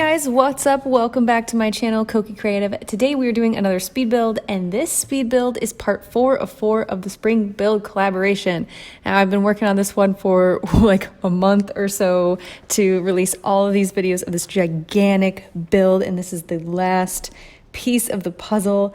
Guys, what's up? Welcome back to my channel, CokiCreative. Today we are doing another speed build, and this speed build is part 4 of the spring build collaboration. Now I've been working on this one for like a month or so to release all of these videos of this gigantic build, and this is the last piece of the puzzle.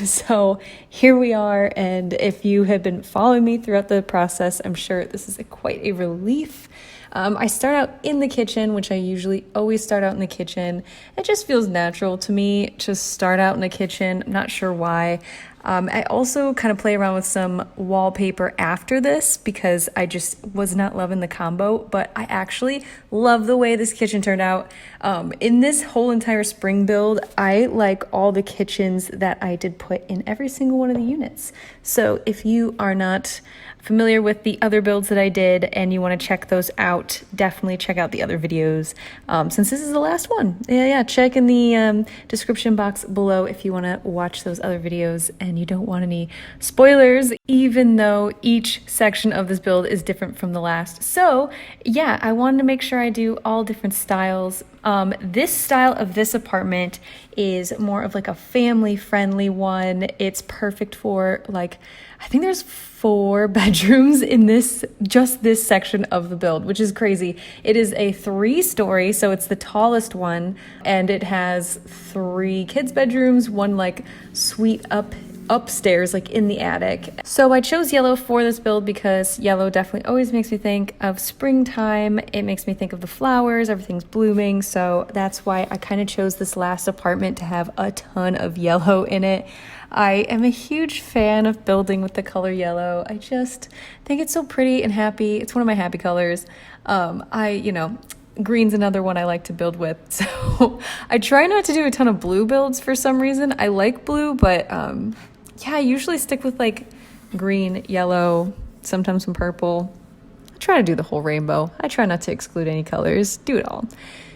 So here we are, and if you have been following me throughout the process, I'm sure this is quite a relief. I start out in the kitchen, which I usually always start out in the kitchen. It just feels natural to me to start out in the kitchen. I'm not sure why. I also kind of play around with some wallpaper after this because I just was not loving the combo, but I actually love the way this kitchen turned out. In this whole entire spring build, I like all the kitchens that I did put in every single one of the units. So if you are not familiar with the other builds that I did and you want to check those out, definitely check out the other videos since this is the last one. Yeah, check in the description box below if you want to watch those other videos and you don't want any spoilers, even though each section of this build is different from the last. So yeah, I wanted to make sure I do all different styles. This style of this apartment is more of like a family friendly one. It's perfect for like, I think there's 4 bedrooms in this section of the build, which is crazy. It is a 3-story, so it's the tallest one, and it has 3 kids' bedrooms, one like suite upstairs, like in the attic. So I chose yellow for this build because yellow definitely always makes me think of springtime. It makes me think of the flowers, everything's blooming. So that's why I kind of chose this last apartment to have a ton of yellow in it. I am a huge fan of building with the color yellow. I just think it's so pretty and happy. It's one of my happy colors. Green's another one I like to build with. So I try not to do a ton of blue builds for some reason. I like blue, but yeah, I usually stick with like green, yellow, sometimes some purple. I try to do the whole rainbow. I try not to exclude any colors, do it all.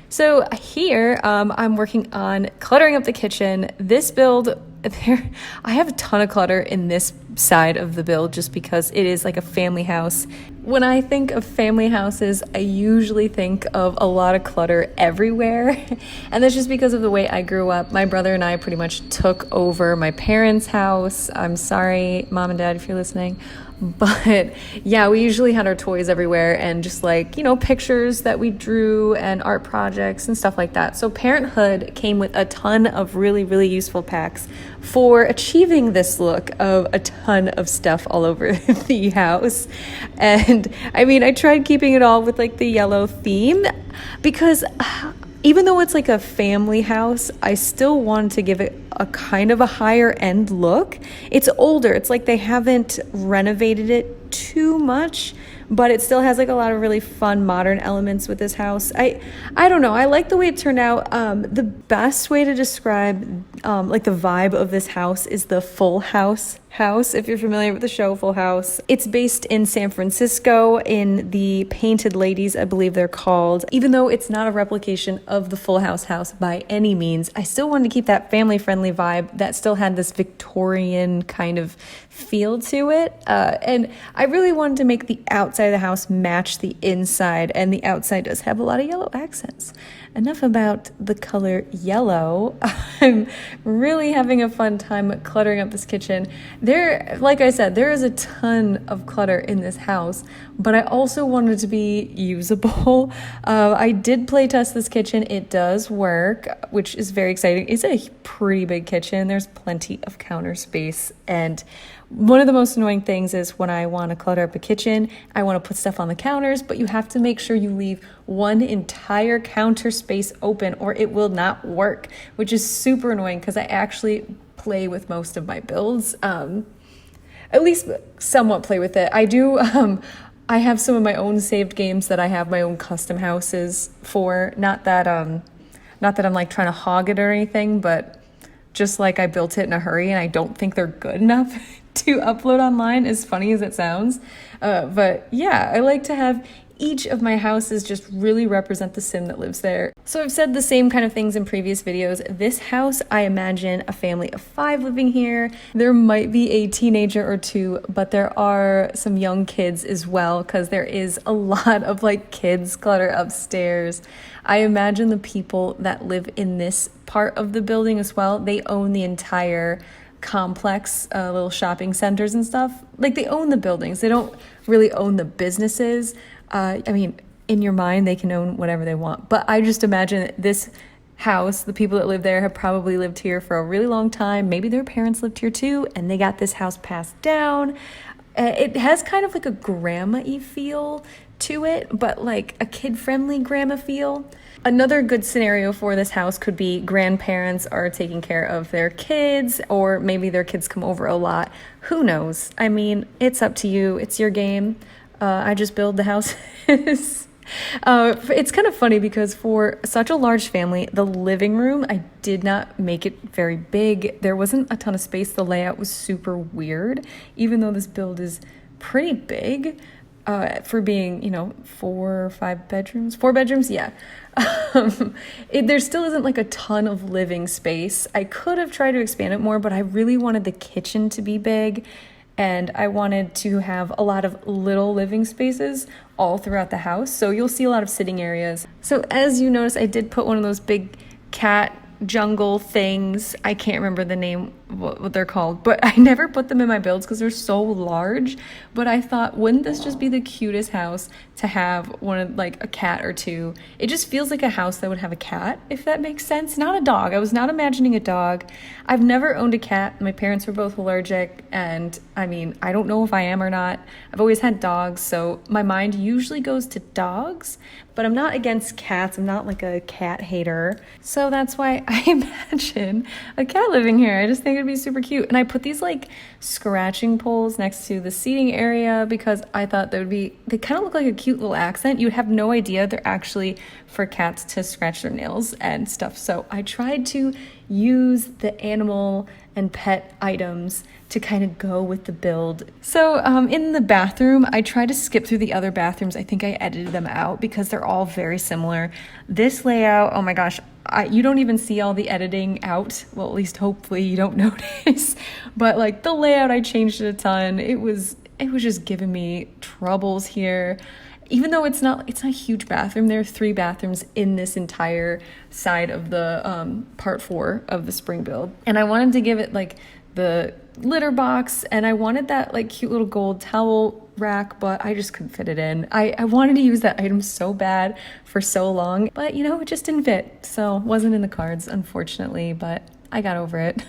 So here, I'm working on cluttering up the kitchen. This build, I have a ton of clutter in this side of the build just because it is like a family house. When I think of family houses, I usually think of a lot of clutter everywhere. And that's just because of the way I grew up. My brother and I pretty much took over my parents' house. I'm sorry, Mom and Dad, if you're listening. But yeah, we usually had our toys everywhere and just like, pictures that we drew and art projects and stuff like that. So Parenthood came with a ton of really, really useful packs for achieving this look of a ton of stuff all over the house. And I mean, I tried keeping it all with like the yellow theme because even though it's like a family house, I still wanted to give it a kind of a higher end look. It's older. It's like they haven't renovated it too much, but it still has like a lot of really fun modern elements with this house. I don't know. I like the way it turned out. The best way to describe like the vibe of this house is the Full House house, if you're familiar with the show Full House. It's based in San Francisco in the Painted Ladies, I believe they're called. Even though it's not a replication of the Full House house by any means, I still wanted to keep that family-friendly vibe that still had this Victorian kind of feel to it. And I really wanted to make the outside of the house match the inside, and the outside does have a lot of yellow accents. Enough about the color yellow. I'm really having a fun time cluttering up this kitchen. Like I said, there is a ton of clutter in this house, but I also wanted it to be usable. I did play test this kitchen. It does work, which is very exciting. It's a pretty big kitchen. There's plenty of counter space, and one of the most annoying things is when I want to clutter up a kitchen, I want to put stuff on the counters, but you have to make sure you leave one entire counter space open or it will not work, which is super annoying because I actually play with most of my builds. At least somewhat play with it. I do, I have some of my own saved games that I have my own custom houses for. Not that I'm like trying to hog it or anything, but just like I built it in a hurry and I don't think they're good enough to upload online, as funny as it sounds. But yeah, I like to have each of my houses just really represent the sim that lives there. So I've said the same kind of things in previous videos. This house, I imagine a family of 5 living here. There might be a teenager or 2, but there are some young kids as well, because there is a lot of like kids clutter upstairs. I imagine the people that live in this part of the building as well, they own the entire complex, little shopping centers and stuff. Like, they own the buildings. They don't really own the businesses. I mean, in your mind, they can own whatever they want. But I just imagine this house, the people that live there have probably lived here for a really long time. Maybe their parents lived here too, and they got this house passed down. It has kind of like a grandma-y feel to it, but like a kid-friendly grandma feel. Another good scenario for this house could be grandparents are taking care of their kids, or maybe their kids come over a lot. Who knows? I mean, it's up to you. It's your game. I just build the houses. It's kind of funny because for such a large family, the living room, I did not make it very big. There wasn't a ton of space. The layout was super weird, even though this build is pretty big. For being, 4 or 5 bedrooms, 4 bedrooms, yeah. There still isn't like a ton of living space. I could have tried to expand it more, but I really wanted the kitchen to be big, and I wanted to have a lot of little living spaces all throughout the house. So you'll see a lot of sitting areas. So as you notice, I did put one of those big cat jungle things. I can't remember the name, what they're called, but I never put them in my builds because they're so large. But I thought, wouldn't this just be the cutest house to have one of, like, a cat or 2? It just feels like a house that would have a cat, if that makes sense. Not a dog. I was not imagining a dog. I've never owned a cat. My parents were both allergic, and I mean, I don't know if I am or not. I've always had dogs, so my mind usually goes to dogs, but I'm not against cats. I'm not like a cat hater. So that's why I imagine a cat living here. I just think it'd be super cute. And I put these like scratching poles next to the seating area because I thought they kind of look like a cute little accent. You'd have no idea they're actually for cats to scratch their nails and stuff. So I tried to use the animal and pet items to kind of go with the build. So in the bathroom, I tried to skip through the other bathrooms. I think I edited them out because they're all very similar. This layout, oh my gosh, you don't even see all the editing out. Well, at least hopefully you don't notice. But like the layout, I changed it a ton. It was just giving me troubles here. Even though it's not a huge bathroom, there are 3 bathrooms in this entire side of the part 4 of the spring build. And I wanted to give it like the litter box, and I wanted that like cute little gold towel rack, but I just couldn't fit it in. I wanted to use that item so bad for so long, but it just didn't fit. So it wasn't in the cards, unfortunately, but I got over it.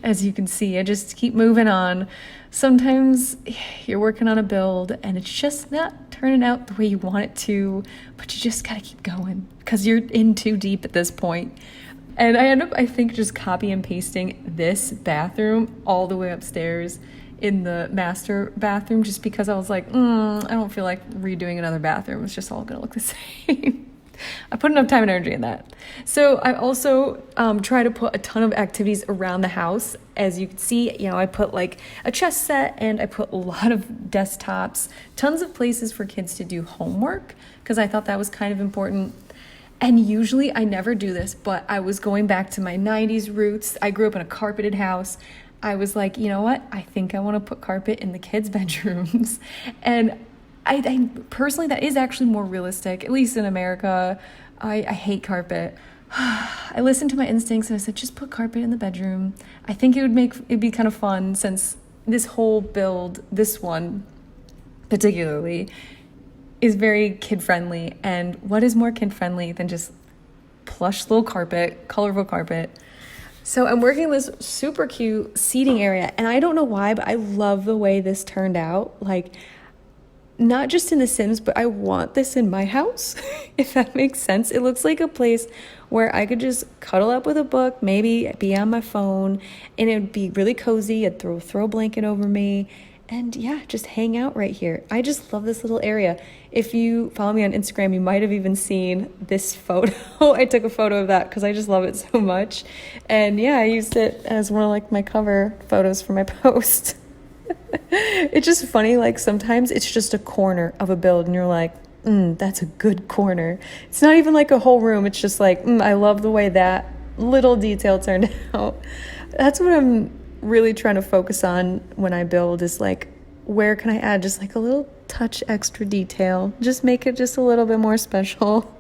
As you can see, I just keep moving on. Sometimes you're working on a build and it's just not turning out the way you want it to, but you just gotta keep going because you're in too deep at this point. And I end up, I think, just copy and pasting this bathroom all the way upstairs in the master bathroom just because I was like, I don't feel like redoing another bathroom. It's just all gonna look the same. I put enough time and energy in that. So I also try to put a ton of activities around the house. As you can see, I put like a chess set, and I put a lot of desktops, tons of places for kids to do homework because I thought that was kind of important. And usually I never do this, but I was going back to my 90s roots. I grew up in a carpeted house. I was like, you know what? I think I want to put carpet in the kids' bedrooms. And I personally, that is actually more realistic, at least in America. I hate carpet. I listened to my instincts and I said, just put carpet in the bedroom. I think it'd be kind of fun since this whole build, this one particularly, is very kid-friendly. And what is more kid-friendly than just plush little carpet, colorful carpet? So I'm working this super cute seating area, and I don't know why, but I love the way this turned out. Like, not just in The Sims, but I want this in my house, if that makes sense. It looks like a place where I could just cuddle up with a book, maybe be on my phone, and it would be really cozy. I'd throw a blanket over me, and yeah, just hang out right here. I just love this little area. If you follow me on Instagram, you might have even seen this photo. I took a photo of that because I just love it so much. And yeah, I used it as one of like my cover photos for my post. It's just funny, like sometimes it's just a corner of a build and you're like, that's a good corner. It's not even like a whole room. It's just like, I love the way that little detail turned out. That's what I'm really trying to focus on when I build, is like, where can I add just like a little touch extra detail? Just make it just a little bit more special.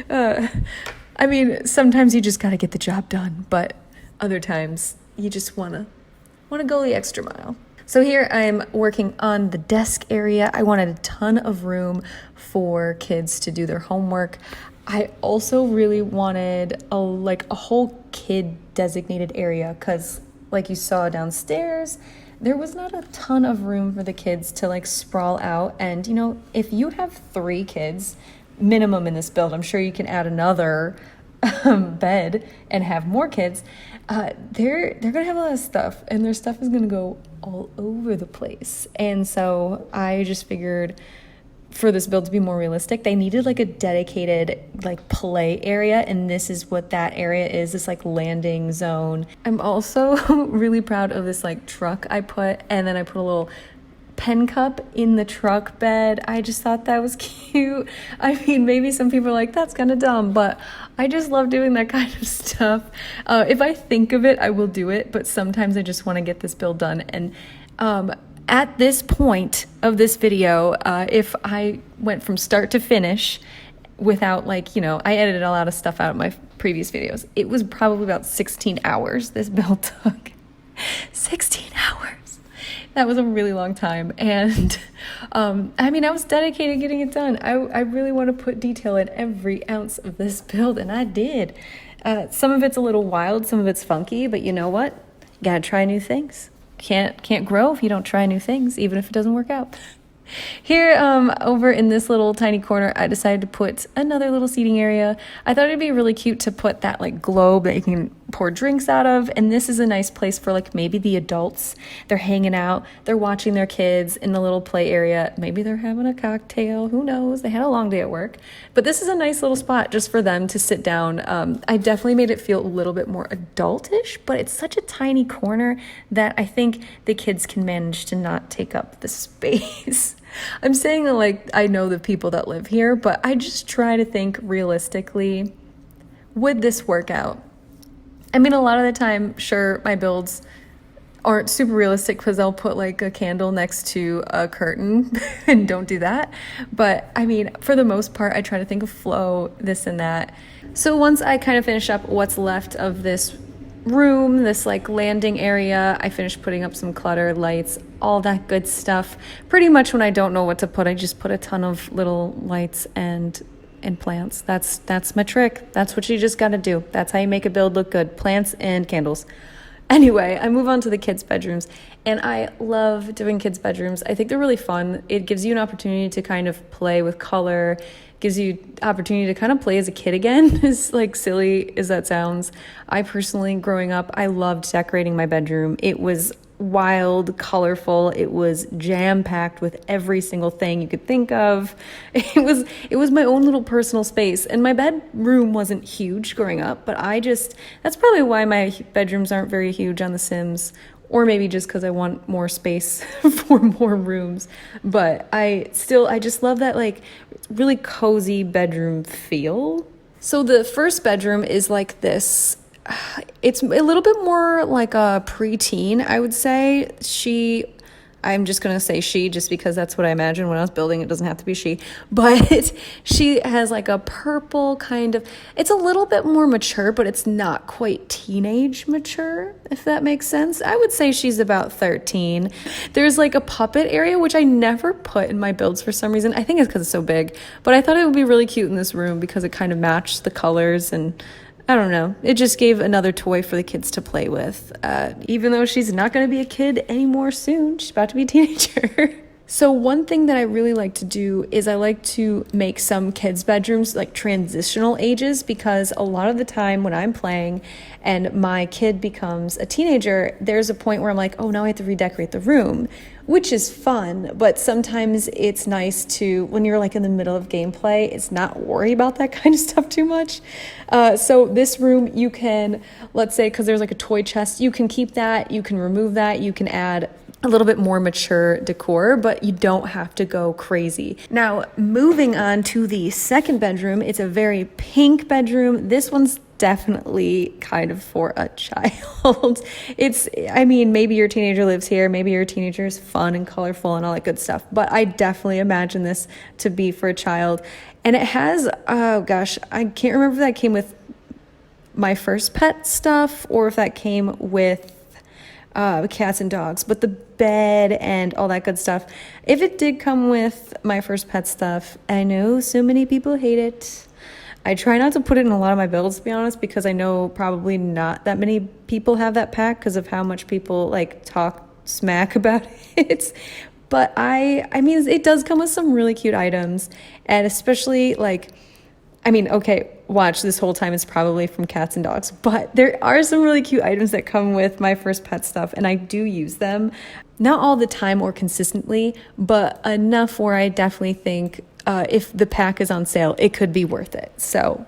I mean, sometimes you just got to get the job done, but other times you just want to go the extra mile. So here I'm working on the desk area. I wanted a ton of room for kids to do their homework. I also really wanted a whole kid designated area, because like you saw downstairs, there was not a ton of room for the kids to like sprawl out. And you know, if you have 3 kids minimum in this build, I'm sure you can add another bed and have more kids. They're gonna have a lot of stuff, and their stuff is gonna go all over the place. And so I just figured, for this build to be more realistic, they needed like a dedicated like play area, and this is what that area is, this like landing zone. I'm also really proud of this like truck I put, and then I put a little pen cup in the truck bed. I just thought that was cute. I mean, maybe some people are like, that's kind of dumb, but I just love doing that kind of stuff. If I think of it, I will do it, but sometimes I just want to get this build done. And at this point of this video, if I went from start to finish without like, you know, I edited a lot of stuff out of my previous videos, it was probably about 16 hours this build took. 16 hours. That was a really long time. And I mean, I was dedicated to getting it done. I really want to put detail in every ounce of this build, and I did. Some of it's a little wild, some of it's funky, but you know what? You gotta try new things. Can't grow if you don't try new things, even if it doesn't work out. Here, over in this little tiny corner, I decided to put another little seating area. I thought it'd be really cute to put that like globe that you can pour drinks out of, and this is a nice place for like maybe the adults. They're hanging out, they're watching their kids in the little play area. Maybe they're having a cocktail, who knows? They had a long day at work. But this is a nice little spot just for them to sit down. I definitely made it feel a little bit more adultish, but it's such a tiny corner that I think the kids can manage to not take up the space. I'm saying that like I know the people that live here, but I just try to think realistically, would this work out? I mean, a lot of the time, sure, my builds aren't super realistic because I'll put like a candle next to a curtain and don't do that. But I mean, for the most part, I try to think of flow, this and that. So once I kind of finish up what's left of this room, this like landing area, I finished putting up some clutter, lights, all that good stuff. Pretty much when I don't know what to put, I just put a ton of little lights and plants. That's my trick. That's what you just got to do. That's how you make a build look good. Plants and candles. Anyway, I move on to the kids' bedrooms, and I love doing kids' bedrooms. I think they're really fun. It gives you an opportunity to kind of play with color, gives you opportunity to kind of play as a kid again, as like silly as that sounds. I personally, growing up, I loved decorating my bedroom. It was wild, colorful. It was jam-packed with every single thing you could think of. It was my own little personal space, and my bedroom wasn't huge growing up, but that's probably why my bedrooms aren't very huge on The Sims, or maybe just because I want more space for more rooms. But I just love that like really cozy bedroom feel. So the first bedroom is like this. It's a little bit more like a preteen, I would say. I'm just going to say she just because that's what I imagined when I was building. It doesn't have to be she. But she has like a purple kind of, it's a little bit more mature, but it's not quite teenage mature, if that makes sense. I would say she's about 13. There's like a puppet area, which I never put in my builds for some reason. I think it's because it's so big. But I thought it would be really cute in this room because it kind of matched the colors, and I don't know. It just gave another toy for the kids to play with. Even though she's not going to be a kid anymore soon. She's about to be a teenager. So one thing that I really like to do is I like to make some kids' bedrooms like transitional ages, because a lot of the time when I'm playing and my kid becomes a teenager, there's a point where I'm like, oh, now I have to redecorate the room, which is fun. But sometimes it's nice to, when you're like in the middle of gameplay, it's not worry about that kind of stuff too much. So this room, you can, let's say, because there's like a toy chest, you can keep that, you can remove that, you can add a little bit more mature decor, but you don't have to go crazy. Now, moving on to the second bedroom, it's a very pink bedroom. This one's definitely kind of for a child. I mean, maybe your teenager lives here, maybe your teenager is fun and colorful and all that good stuff, but I definitely imagine this to be for a child. And it has, oh gosh, I can't remember if that came with my first pet stuff or if that came with cats and dogs, but the bed and all that good stuff. If it did come with my first pet stuff, I know so many people hate it. I try not to put it in a lot of my builds, to be honest, because I know probably not that many people have that pack because of how much people like talk smack about it. But I mean, it does come with some really cute items, and especially like, I mean, okay, watch, this whole time it's probably from cats and dogs, but there are some really cute items that come with my first pet stuff, and I do use them. Not all the time or consistently, but enough where I definitely think if the pack is on sale, it could be worth it. So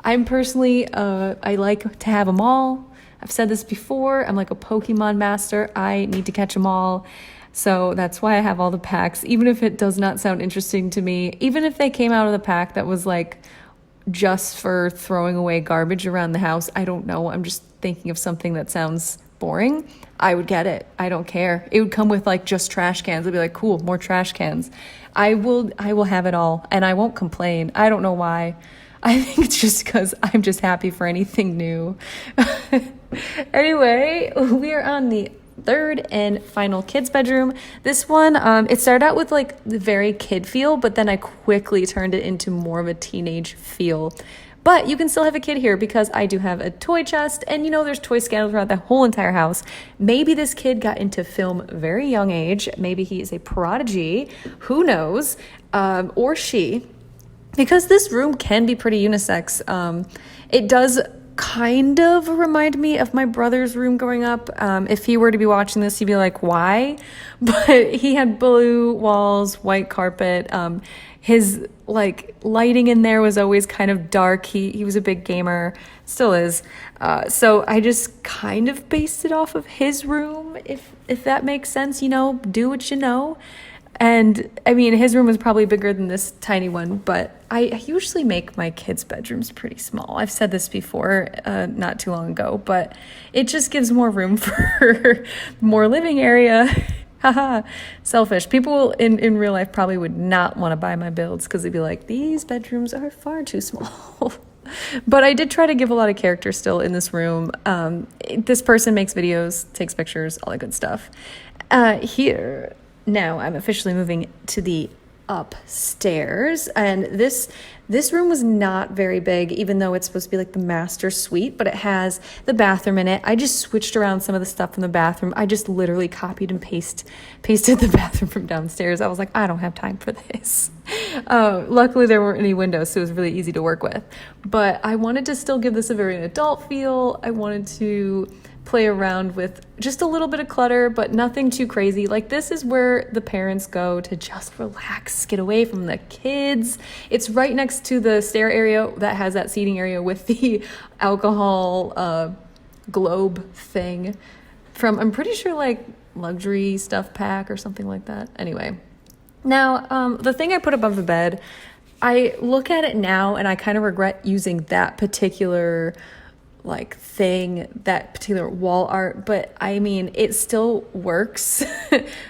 I'm personally, I like to have them all. I've said this before, I'm like a Pokemon master. I need to catch them all. So that's why I have all the packs, even if it does not sound interesting to me, even if they came out of the pack that was like just for throwing away garbage around the house. I don't know. I'm just thinking of something that sounds boring. I would get it. I don't care. It would come with like just trash cans. I'd be like, cool, more trash cans. I will have it all and I won't complain. I don't know why. I think it's just because I'm just happy for anything new. Anyway, we are on the third and final kids bedroom. This one, it started out with like the very kid feel, but then I quickly turned it into more of a teenage feel. But you can still have a kid here because I do have a toy chest, and you know there's toys scattered throughout the whole entire house. Maybe this kid got into film very young age. Maybe he is a prodigy. Who knows? Or she. Because this room can be pretty unisex. It does kind of remind me of my brother's room growing up. If he were to be watching this, he'd be like, why? But he had blue walls, white carpet. His like lighting in there was always kind of dark. He was a big gamer, still is. So I just kind of based it off of his room, if that makes sense, you know, do what you know. And I mean, his room was probably bigger than this tiny one, but I usually make my kids' bedrooms pretty small. I've said this before, not too long ago, but it just gives more room for more living area. Haha, selfish. People in real life probably would not want to buy my builds because they'd be like, these bedrooms are far too small. But I did try to give a lot of character still in this room. This person makes videos, takes pictures, all that good stuff. Here. Now I'm officially moving to the upstairs, and this room was not very big, even though it's supposed to be like the master suite, but it has the bathroom in it. I just switched around some of the stuff from the bathroom. I just literally copied and pasted the bathroom from downstairs. I was like, I don't have time for this. Luckily there weren't any windows, so it was really easy to work with, but I wanted to still give this a very adult feel. I wanted to play around with just a little bit of clutter, but nothing too crazy. Like, this is where the parents go to just relax, get away from the kids. It's right next to the stair area that has that seating area with the alcohol globe thing from, I'm pretty sure, like luxury stuff pack or something like that. Anyway, now the thing I put above the bed, I look at it now and I kind of regret using that particular like thing, that particular wall art, but I mean, it still works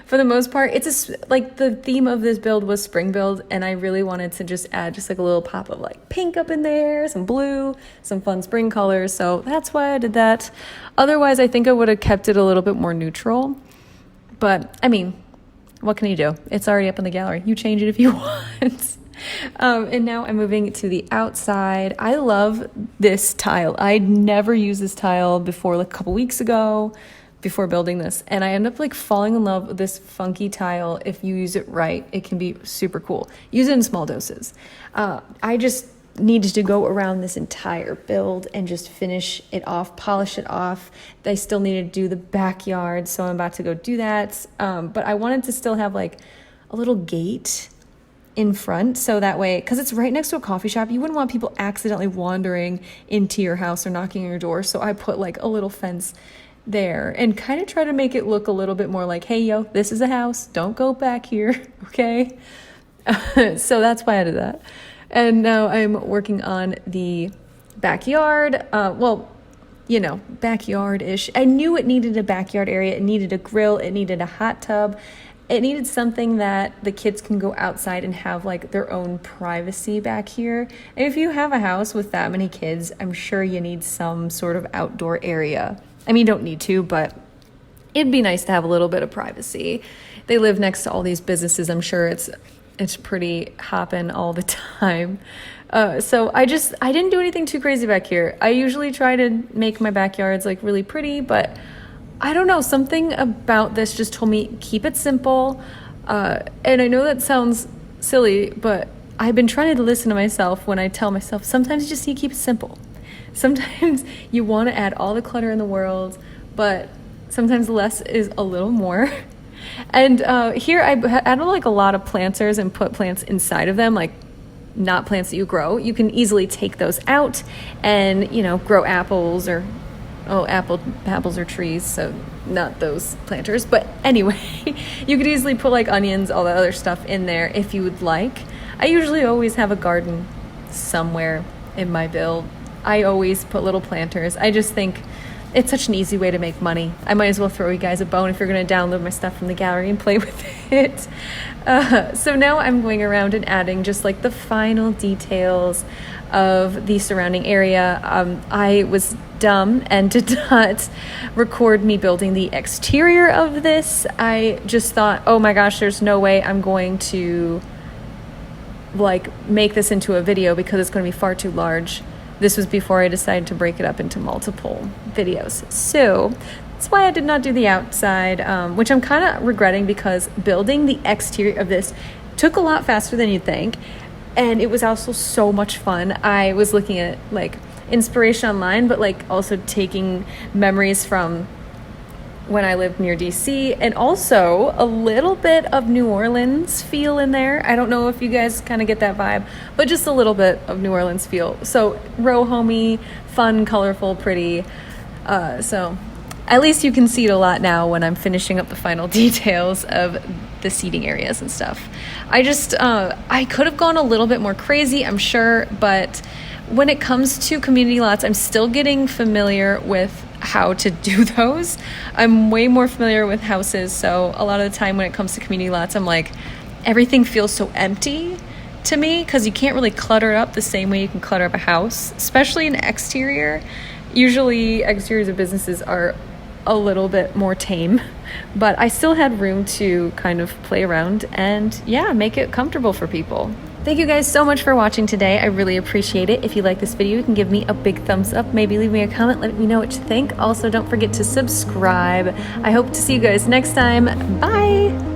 for the most part. It's like the theme of this build was spring build, and I really wanted to just add just like a little pop of like pink up in there, some blue, some fun spring colors, so that's why I did that. Otherwise, I think I would have kept it a little bit more neutral, but I mean, what can you do? It's already up in the gallery. You change it if you want. And now I'm moving to the outside. I love this tile. I'd never used this tile before, like a couple weeks ago, before building this, and I end up like falling in love with this funky tile. If you use it right, it can be super cool. Use it in small doses. I just needed to go around this entire build and just finish it off, polish it off. I still needed to do the backyard, so I'm about to go do that. But I wanted to still have like a little gate in front, so that way, because it's right next to a coffee shop, you wouldn't want people accidentally wandering into your house or knocking on your door. So I put like a little fence there and kind of try to make it look a little bit more like, hey, yo, this is a house. Don't go back here, okay? So that's why I did that. And now I'm working on the backyard. Well, you know, backyard-ish. I knew it needed a backyard area. It needed a grill. It needed a hot tub. It needed something that the kids can go outside and have like their own privacy back here. And if you have a house with that many kids, I'm sure you need some sort of outdoor area. I mean, you don't need to, but it'd be nice to have a little bit of privacy. They live next to all these businesses. I'm sure it's pretty hopping all the time. So I didn't do anything too crazy back here. I usually try to make my backyards like really pretty, but I don't know, something about this just told me keep it simple. And I know that sounds silly, but I've been trying to listen to myself when I tell myself sometimes you just need to keep it simple. Sometimes you want to add all the clutter in the world, but sometimes less is a little more. And here I added like a lot of planters and put plants inside of them, like not plants that you grow. You can easily take those out and, you know, grow apples or, apples are trees, so not those planters. But anyway, you could easily put like onions, all the other stuff in there if you would like. I usually always have a garden somewhere in my build. I always put little planters. I just think it's such an easy way to make money. I might as well throw you guys a bone if you're going to download my stuff from the gallery and play with it. So now I'm going around and adding just like the final details of the surrounding area. I was dumb and did not record me building the exterior of this. I just thought, oh my gosh, there's no way I'm going to like make this into a video because it's going to be far too large. This was before I decided to break it up into multiple videos. So that's why I did not do the outside, which I'm kind of regretting because building the exterior of this took a lot faster than you'd think. And it was also so much fun. I was looking at like inspiration online, but like also taking memories from when I lived near DC, and also a little bit of New Orleans feel in there. I don't know if you guys kind of get that vibe, but just a little bit of New Orleans feel. So row homey, fun, colorful, pretty. So at least you can see it a lot now when I'm finishing up the final details of the seating areas and stuff. I could have gone a little bit more crazy, I'm sure, but when it comes to community lots, I'm still getting familiar with how to do those. I'm way more familiar with houses, so a lot of the time when it comes to community lots, I'm like, everything feels so empty to me because you can't really clutter it up the same way you can clutter up a house, especially an exterior. Usually exteriors of businesses are a little bit more tame, but I still had room to kind of play around and yeah, make it comfortable for people. Thank you guys so much for watching today. I really appreciate it. If you like this video, you can give me a big thumbs up. Maybe leave me a comment. Let me know what you think. Also, don't forget to subscribe. I hope to see you guys next time. Bye!